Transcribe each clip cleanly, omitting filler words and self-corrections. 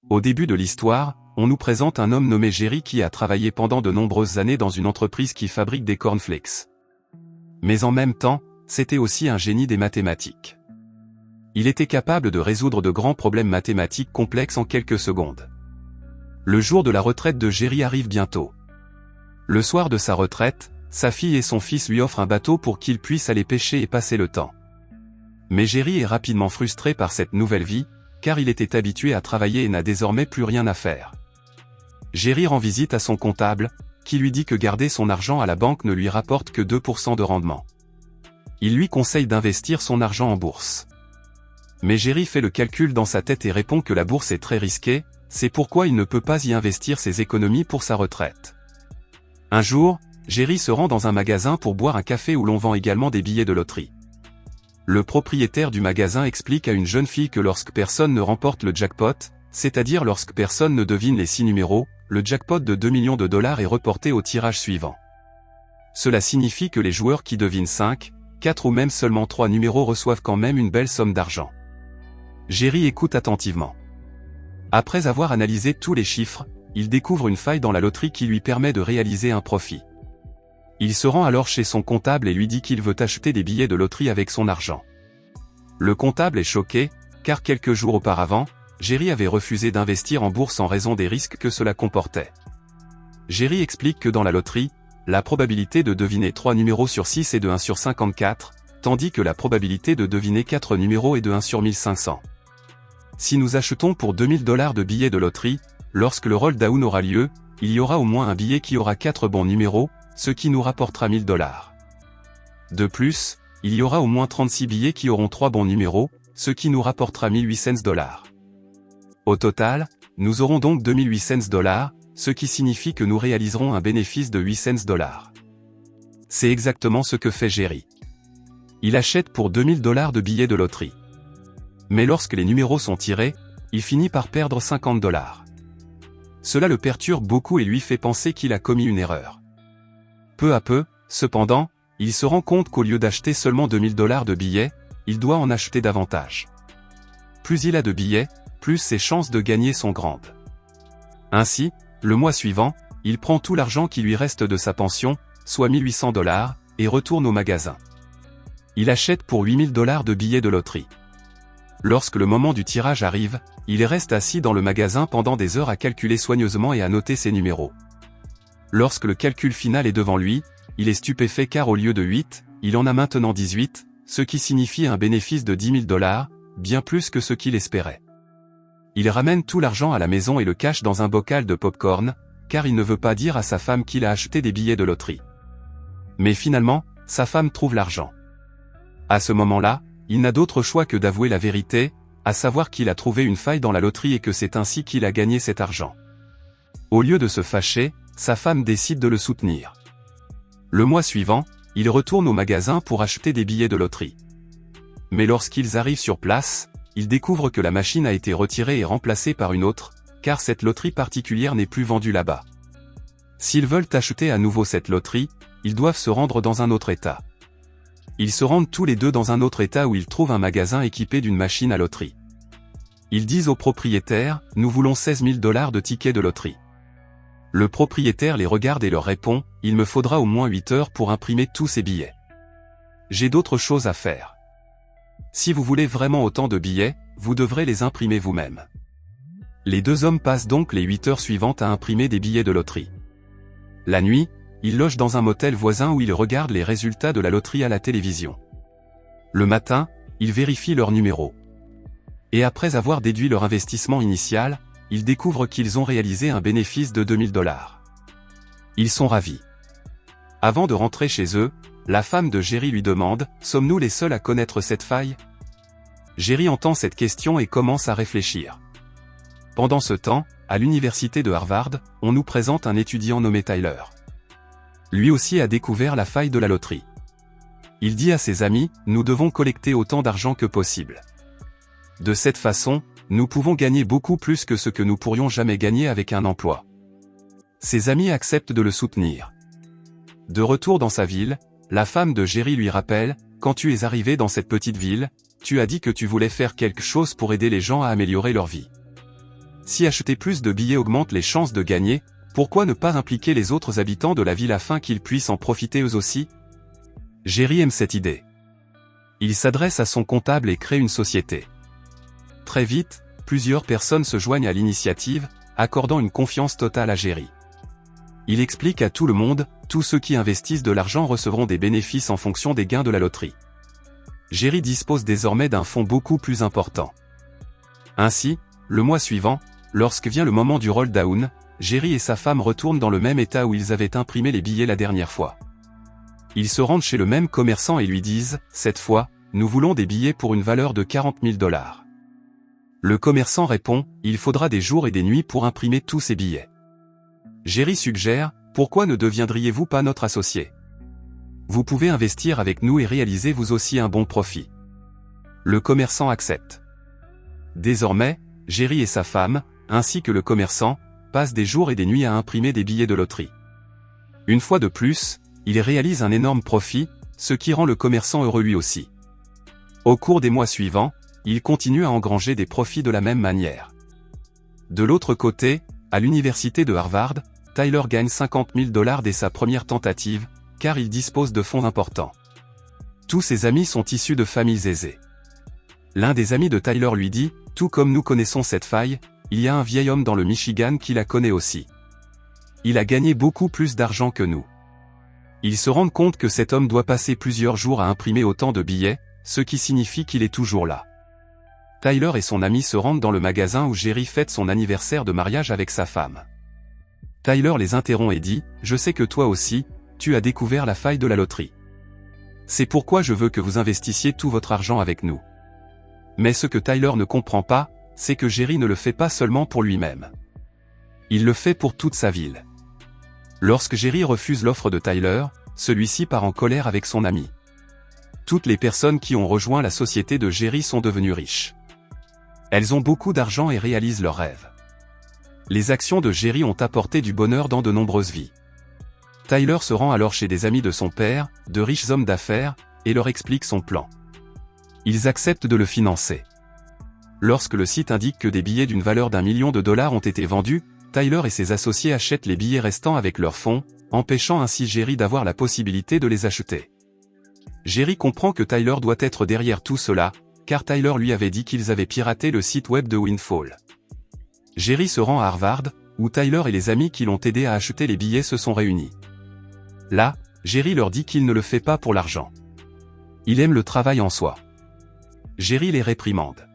Au début de l'histoire, on nous présente un homme nommé Jerry qui a travaillé pendant de nombreuses années dans une entreprise qui fabrique des cornflakes. Mais en même temps, c'était aussi un génie des mathématiques. Il était capable de résoudre de grands problèmes mathématiques complexes en quelques secondes. Le jour de la retraite de Jerry arrive bientôt. Le soir de sa retraite, sa fille et son fils lui offrent un bateau pour qu'il puisse aller pêcher et passer le temps. Mais Jerry est rapidement frustré par cette nouvelle vie, car il était habitué à travailler et n'a désormais plus rien à faire. Jerry rend visite à son comptable, qui lui dit que garder son argent à la banque ne lui rapporte que 2% de rendement. Il lui conseille d'investir son argent en bourse. Mais Jerry fait le calcul dans sa tête et répond que la bourse est très risquée, c'est pourquoi il ne peut pas y investir ses économies pour sa retraite. Un jour, Jerry se rend dans un magasin pour boire un café où l'on vend également des billets de loterie. Le propriétaire du magasin explique à une jeune fille que lorsque personne ne remporte le jackpot, c'est-à-dire lorsque personne ne devine les 6 numéros, le jackpot de 2 millions de dollars est reporté au tirage suivant. Cela signifie que les joueurs qui devinent 5, 4 ou même seulement 3 numéros reçoivent quand même une belle somme d'argent. Jerry écoute attentivement. Après avoir analysé tous les chiffres, il découvre une faille dans la loterie qui lui permet de réaliser un profit. Il se rend alors chez son comptable et lui dit qu'il veut acheter des billets de loterie avec son argent. Le comptable est choqué, car quelques jours auparavant, Jerry avait refusé d'investir en bourse en raison des risques que cela comportait. Jerry explique que dans la loterie, la probabilité de deviner 3 numéros sur 6 est de 1 sur 54, tandis que la probabilité de deviner 4 numéros est de 1 sur 1500. Si nous achetons pour 2000 $ de billets de loterie, lorsque le roll-down aura lieu, il y aura au moins un billet qui aura 4 bons numéros, ce qui nous rapportera 1000 $. De plus, il y aura au moins 36 billets qui auront 3 bons numéros, ce qui nous rapportera 1800 $. Au total, nous aurons donc 2800 $, ce qui signifie que nous réaliserons un bénéfice de 800 $. C'est exactement ce que fait Jerry. Il achète pour 2000 $ de billets de loterie. Mais lorsque les numéros sont tirés, il finit par perdre 50 $. Cela le perturbe beaucoup et lui fait penser qu'il a commis une erreur. Peu à peu, cependant, il se rend compte qu'au lieu d'acheter seulement 2000 $ de billets, il doit en acheter davantage. Plus il a de billets, plus ses chances de gagner sont grandes. Ainsi, le mois suivant, il prend tout l'argent qui lui reste de sa pension, soit 1800 $, et retourne au magasin. Il achète pour 8000 $ de billets de loterie. Lorsque le moment du tirage arrive, il reste assis dans le magasin pendant des heures à calculer soigneusement et à noter ses numéros. Lorsque le calcul final est devant lui, il est stupéfait car au lieu de 8, il en a maintenant 18, ce qui signifie un bénéfice de 10 000 $, bien plus que ce qu'il espérait. Il ramène tout l'argent à la maison et le cache dans un bocal de pop-corn, car il ne veut pas dire à sa femme qu'il a acheté des billets de loterie. Mais finalement, sa femme trouve l'argent. À ce moment-là, il n'a d'autre choix que d'avouer la vérité, à savoir qu'il a trouvé une faille dans la loterie et que c'est ainsi qu'il a gagné cet argent. Au lieu de se fâcher, sa femme décide de le soutenir. Le mois suivant, il retourne au magasin pour acheter des billets de loterie. Mais lorsqu'ils arrivent sur place, ils découvrent que la machine a été retirée et remplacée par une autre, car cette loterie particulière n'est plus vendue là-bas. S'ils veulent acheter à nouveau cette loterie, ils doivent se rendre dans un autre état. Ils se rendent tous les deux dans un autre état où ils trouvent un magasin équipé d'une machine à loterie. Ils disent au propriétaire, « Nous voulons 16 000 $ de tickets de loterie. » Le propriétaire les regarde et leur répond, « Il me faudra au moins 8 heures pour imprimer tous ces billets. J'ai d'autres choses à faire. Si vous voulez vraiment autant de billets, vous devrez les imprimer vous-même. » Les deux hommes passent donc les 8 heures suivantes à imprimer des billets de loterie. La nuit, ils logent dans un motel voisin où ils regardent les résultats de la loterie à la télévision. Le matin, ils vérifient leurs numéros. Et après avoir déduit leur investissement initial, ils découvrent qu'ils ont réalisé un bénéfice de 2000 $. Ils sont ravis. Avant de rentrer chez eux, la femme de Jerry lui demande « Sommes-nous les seuls à connaître cette faille ?» Jerry entend cette question et commence à réfléchir. Pendant ce temps, à l'université de Harvard, on nous présente un étudiant nommé Tyler. Lui aussi a découvert la faille de la loterie. Il dit à ses amis, « Nous devons collecter autant d'argent que possible. De cette façon, nous pouvons gagner beaucoup plus que ce que nous pourrions jamais gagner avec un emploi. » Ses amis acceptent de le soutenir. De retour dans sa ville, la femme de Jerry lui rappelle, « Quand tu es arrivé dans cette petite ville, tu as dit que tu voulais faire quelque chose pour aider les gens à améliorer leur vie. Si acheter plus de billets augmente les chances de gagner, pourquoi ne pas impliquer les autres habitants de la ville afin qu'ils puissent en profiter eux aussi? Jerry aime cette idée. Il s'adresse à son comptable et crée une société. Très vite, plusieurs personnes se joignent à l'initiative, accordant une confiance totale à Jerry. Il explique à tout le monde, tous ceux qui investissent de l'argent recevront des bénéfices en fonction des gains de la loterie. Jerry dispose désormais d'un fonds beaucoup plus important. Ainsi, le mois suivant, lorsque vient le moment du roll-down, Jerry et sa femme retournent dans le même état où ils avaient imprimé les billets la dernière fois. Ils se rendent chez le même commerçant et lui disent, cette fois, nous voulons des billets pour une valeur de 40 000 $. Le commerçant répond, il faudra des jours et des nuits pour imprimer tous ces billets. Jerry suggère, pourquoi ne deviendriez-vous pas notre associé? Vous pouvez investir avec nous et réaliser vous aussi un bon profit. Le commerçant accepte. Désormais, Jerry et sa femme, ainsi que le commerçant, passent des jours et des nuits à imprimer des billets de loterie. Une fois de plus, ils réalisent un énorme profit, ce qui rend le commerçant heureux lui aussi. Au cours des mois suivants, ils continuent à engranger des profits de la même manière. De l'autre côté, à l'université de Harvard, Tyler gagne 50 000 $ dès sa première tentative, car il dispose de fonds importants. Tous ses amis sont issus de familles aisées. L'un des amis de Tyler lui dit, tout comme nous connaissons cette faille, il y a un vieil homme dans le Michigan qui la connaît aussi. Il a gagné beaucoup plus d'argent que nous. Ils se rendent compte que cet homme doit passer plusieurs jours à imprimer autant de billets, ce qui signifie qu'il est toujours là. Tyler et son ami se rendent dans le magasin où Jerry fête son anniversaire de mariage avec sa femme. Tyler les interrompt et dit, je sais que toi aussi, tu as découvert la faille de la loterie. C'est pourquoi je veux que vous investissiez tout votre argent avec nous. Mais ce que Tyler ne comprend pas, c'est que Jerry ne le fait pas seulement pour lui-même. Il le fait pour toute sa ville. Lorsque Jerry refuse l'offre de Tyler, celui-ci part en colère avec son ami. Toutes les personnes qui ont rejoint la société de Jerry sont devenues riches. Elles ont beaucoup d'argent et réalisent leurs rêves. Les actions de Jerry ont apporté du bonheur dans de nombreuses vies. Tyler se rend alors chez des amis de son père, de riches hommes d'affaires, et leur explique son plan. Ils acceptent de le financer. Lorsque le site indique que des billets d'une valeur d'1 million de $ ont été vendus, Tyler et ses associés achètent les billets restants avec leurs fonds, empêchant ainsi Jerry d'avoir la possibilité de les acheter. Jerry comprend que Tyler doit être derrière tout cela, car Tyler lui avait dit qu'ils avaient piraté le site web de Windfall. Jerry se rend à Harvard, où Tyler et les amis qui l'ont aidé à acheter les billets se sont réunis. Là, Jerry leur dit qu'il ne le fait pas pour l'argent. Il aime le travail en soi. Jerry les réprimande.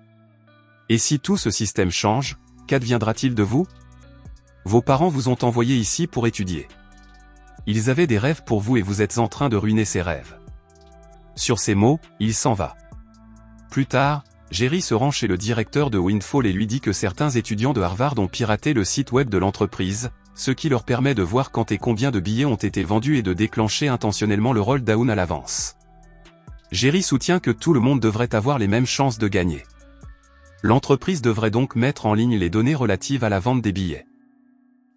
Et si tout ce système change, qu'adviendra-t-il de vous? Vos parents vous ont envoyé ici pour étudier. Ils avaient des rêves pour vous et vous êtes en train de ruiner ces rêves. Sur ces mots, il s'en va. Plus tard, Jerry se rend chez le directeur de Windfall et lui dit que certains étudiants de Harvard ont piraté le site web de l'entreprise, ce qui leur permet de voir quand et combien de billets ont été vendus et de déclencher intentionnellement le roll-down à l'avance. Jerry soutient que tout le monde devrait avoir les mêmes chances de gagner. L'entreprise devrait donc mettre en ligne les données relatives à la vente des billets.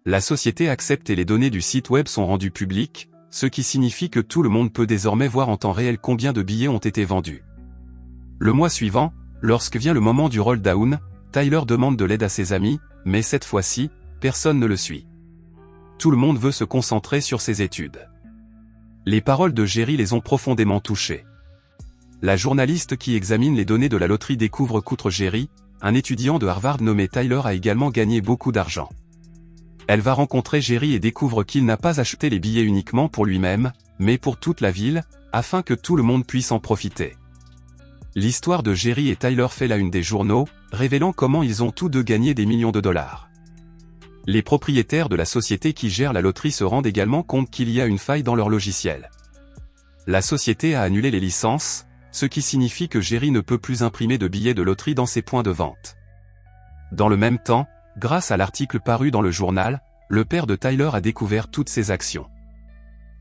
La société accepte et les données du site web sont rendues publiques, ce qui signifie que tout le monde peut désormais voir en temps réel combien de billets ont été vendus. Le mois suivant, lorsque vient le moment du roll-down, Tyler demande de l'aide à ses amis, mais cette fois-ci, personne ne le suit. Tout le monde veut se concentrer sur ses études. Les paroles de Jerry les ont profondément touchés. La journaliste qui examine les données de la loterie découvre qu'outre Jerry, un étudiant de Harvard nommé Tyler a également gagné beaucoup d'argent. Elle va rencontrer Jerry et découvre qu'il n'a pas acheté les billets uniquement pour lui-même, mais pour toute la ville, afin que tout le monde puisse en profiter. L'histoire de Jerry et Tyler fait la une des journaux, révélant comment ils ont tous deux gagné des millions de dollars. Les propriétaires de la société qui gère la loterie se rendent également compte qu'il y a une faille dans leur logiciel. La société a annulé les licences, ce qui signifie que Jerry ne peut plus imprimer de billets de loterie dans ses points de vente. Dans le même temps, grâce à l'article paru dans le journal, le père de Tyler a découvert toutes ces actions.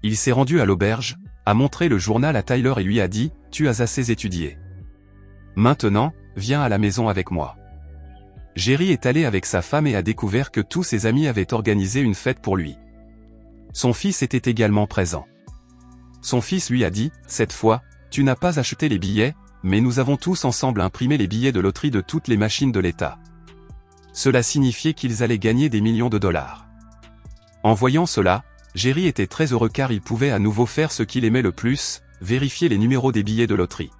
Il s'est rendu à l'auberge, a montré le journal à Tyler et lui a dit « Tu as assez étudié. Maintenant, viens à la maison avec moi. » Jerry est allé avec sa femme et a découvert que tous ses amis avaient organisé une fête pour lui. Son fils était également présent. Son fils lui a dit « Cette fois, tu n'as pas acheté les billets, mais nous avons tous ensemble imprimé les billets de loterie de toutes les machines de l'État. » Cela signifiait qu'ils allaient gagner des millions de dollars. En voyant cela, Jerry était très heureux car il pouvait à nouveau faire ce qu'il aimait le plus, vérifier les numéros des billets de loterie.